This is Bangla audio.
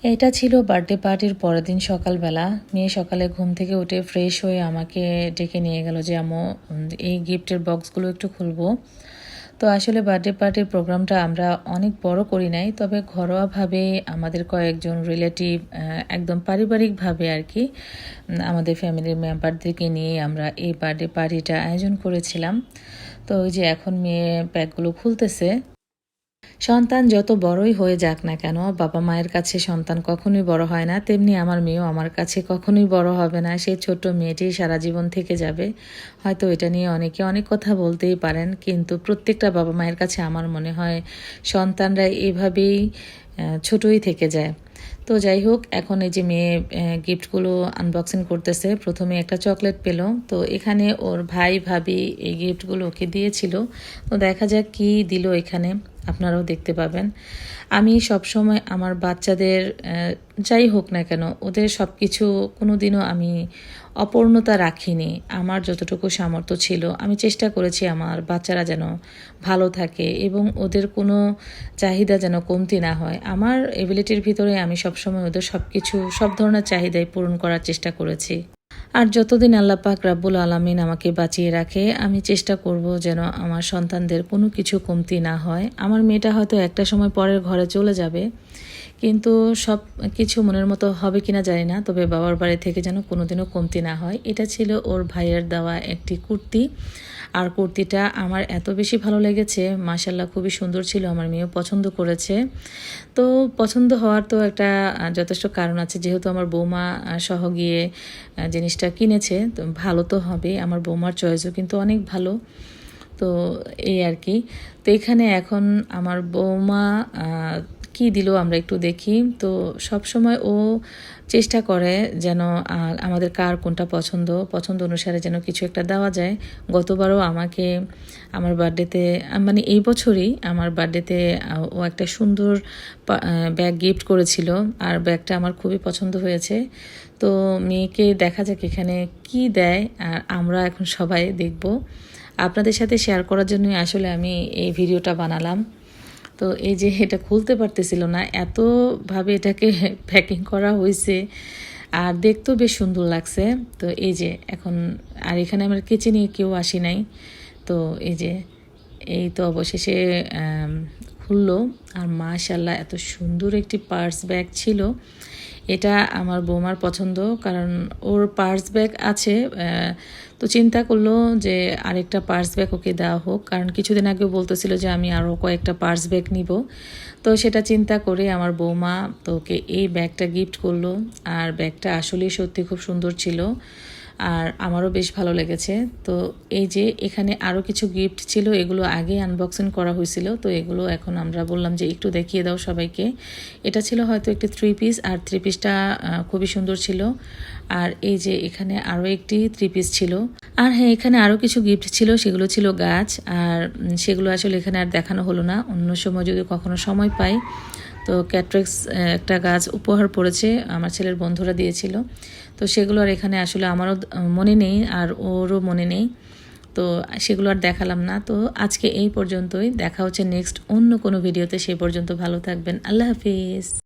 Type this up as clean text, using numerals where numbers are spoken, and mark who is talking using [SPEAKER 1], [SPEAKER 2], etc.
[SPEAKER 1] এটা ছিল বার্থডে পার্টির পরের দিন সকালবেলা। মেয়ে সকালে ঘুম থেকে উঠে ফ্রেশ হয়ে আমাকে ডেকে নিয়ে গেল যে আম্মু এই গিফটের বক্সগুলো একটু খুলবো। তো আসলে বার্থডে পার্টির প্রোগ্রামটা আমরা অনেক বড় করি নাই, তবে ঘরোয়াভাবে আমাদের কয়েকজন রিলেটিভ একদম পারিবারিকভাবে আর কি আমাদের ফ্যামিলির মেম্বারদেরকে নিয়ে আমরা এই বার্থডে পার্টিটা আয়োজন করেছিলাম। তো ওই যে এখন মেয়ে প্যাকগুলো খুলতেছে। সন্তান যত বড়ই হয়ে যাক না কেন, বাবা মায়ের কাছে সন্তান কখনোই বড় হয় না, তেমনি আমার মেয়েও আমার কাছে কখনোই বড় হবে না। সেই ছোট্ট মেয়েটি সারা জীবন থেকে যাবে। হয়তো এটা নিয়ে অনেকে অনেক কথা বলতেই পারেন, কিন্তু প্রত্যেকটা বাবা মায়ের কাছে আমার মনে হয় সন্তানরা এভাবেই ছোটই থেকে যায়। তো যাই হোক, এখন এই যে মেয়ে গিফটগুলো আনবক্সিং করতেছে। প্রথমে একটা চকলেট পেল, তো এখানে ওর ভাই ভাবি এই গিফটগুলো ওকে দিয়েছিল। তো দেখা যাক কি দিল এখানে, আপনারাও দেখতে পাবেন। আমি সবসময় আমার বাচ্চাদের যাই হোক না কেন, ওদের সব কিছু কোনো দিনও আমি অপূর্ণতা রাখিনি। আমার যতটুকু সামর্থ্য ছিল আমি চেষ্টা করেছি আমার বাচ্চারা যেন ভালো থাকে এবং ওদের কোনো চাহিদা যেন কমতি না হয়। আমার এবিলিটির ভিতরে আমি সবসময় ওদের সব ধরনের চাহিদাই পূরণ করার চেষ্টা করেছি। আর যতদিন আল্লাহ পাক রাব্বুল আলামিন আমাকে বাঁচিয়ে রাখে, আমি চেষ্টা করব যেন আমার সন্তানদের কোনো কিছু কমতি না হয়। আমার মেয়েটা হয়তো একটা সময় পরের ঘরে চলে যাবে, কিন্তু সব কিছু মনের মতো হবে কিনা জানি না, তবে বাবার বাড়ি থেকে যেন কোনোদিনও কমতি না হয়। এটা ছিল ওর ভাইয়ের দেওয়া একটি কুর্তি, আর কুর্তিটা আমার এত বেশি ভালো লেগেছে, মাশাল্লাহ খুবই সুন্দর ছিল, আমার মেয়েও পছন্দ করেছে। তো পছন্দ হওয়ার তো একটা যথেষ্ট কারণ আছে, যেহেতু আমার বৌমা সহ গিয়ে জিনিসটা কিনেছে, তো ভালো তো হবে। আমার বৌমার চয়েসও কিন্তু অনেক ভালো। তো এই আর কি। তো এখানে এখন আমার বৌমা কি দিল আমরা একটু দেখি। তো সব সময় ও চেষ্টা করে যেন আমাদের কার কোনটা পছন্দ অনুসারে যেন কিছু একটা দেওয়া যায়। গতবারও আমাকে আমার বার্থডেতে, মানে এই বছরই আমার বার্থডেতে ও একটা সুন্দর ব্যাগ গিফট করেছিল, আর ব্যাগটা আমার খুবই পছন্দ হয়েছে। তো মেয়েকে দেখা যাক এখানে কি দেয়, আর আমরা এখন সবাই দেখব। আপনাদের সাথে শেয়ার করার জন্যই আসলে আমি এই ভিডিওটা বানালাম। তো এই যে এটা খুলতে পারতেছিল না, এতভাবে এটাকে প্যাকিং করা হয়েছে, আর দেখতেও বেশ সুন্দর লাগছে। তো এই যে এখন, আর এখানে আমার কিচেনে কেউ আসি নাই। তো এই যে এই তো অবশেষে খুললো, আর মাশাল্লাহ এত সুন্দর একটি পার্স ব্যাগ ছিল। এটা আমার বৌমার পছন্দ, কারণ ওর পার্স ব্যাগ আছে। তো চিন্তা করলো যে আরেকটা পার্স ব্যাগ ওকে দেওয়া হোক, কারণ কিছুদিন আগেও বলতেছিল যে আমি আরও কয়েকটা পার্স ব্যাগ নিব। তো সেটা চিন্তা করে আমার বৌমা তো ওকে এই ব্যাগটা গিফট করলো, আর ব্যাগটা আসলেই সত্যি খুব সুন্দর ছিল, আর আমারও বেশ ভালো লেগেছে। তো এই যে এখানে আরও কিছু গিফট ছিল, এগুলো আগে আনবক্সিং করা হয়েছিল, তো এগুলো এখন আমরা বললাম যে একটু দেখিয়ে দাও সবাইকে। এটা ছিল হয়তো একটি 3 পিস, আর 3 পিসটা খুবই সুন্দর ছিল। আর এই যে এখানে আরও একটি 3 পিস ছিল। আর হ্যাঁ, এখানে আরও কিছু গিফট ছিল, সেগুলো ছিল গাছ, আর সেগুলো আসলে এখানে আর দেখানো হলো না, অন্য সময় যদি কখনো সময় পাই। তো ক্যাটরেক্স একটা গাছ উপহার পড়েছে, আমার ছেলের বন্ধুরা দিয়েছিল। তো সেগুলো আর এখানে আসলে আমারও মনে নেই, আর ওরও মনে নেই, তো সেগুলো আর দেখালাম না। তো আজকে এই পর্যন্তই, দেখা হচ্ছে নেক্সট অন্য কোনো ভিডিওতে। সে পর্যন্ত ভালো থাকবেন, আল্লাহ হাফিজ।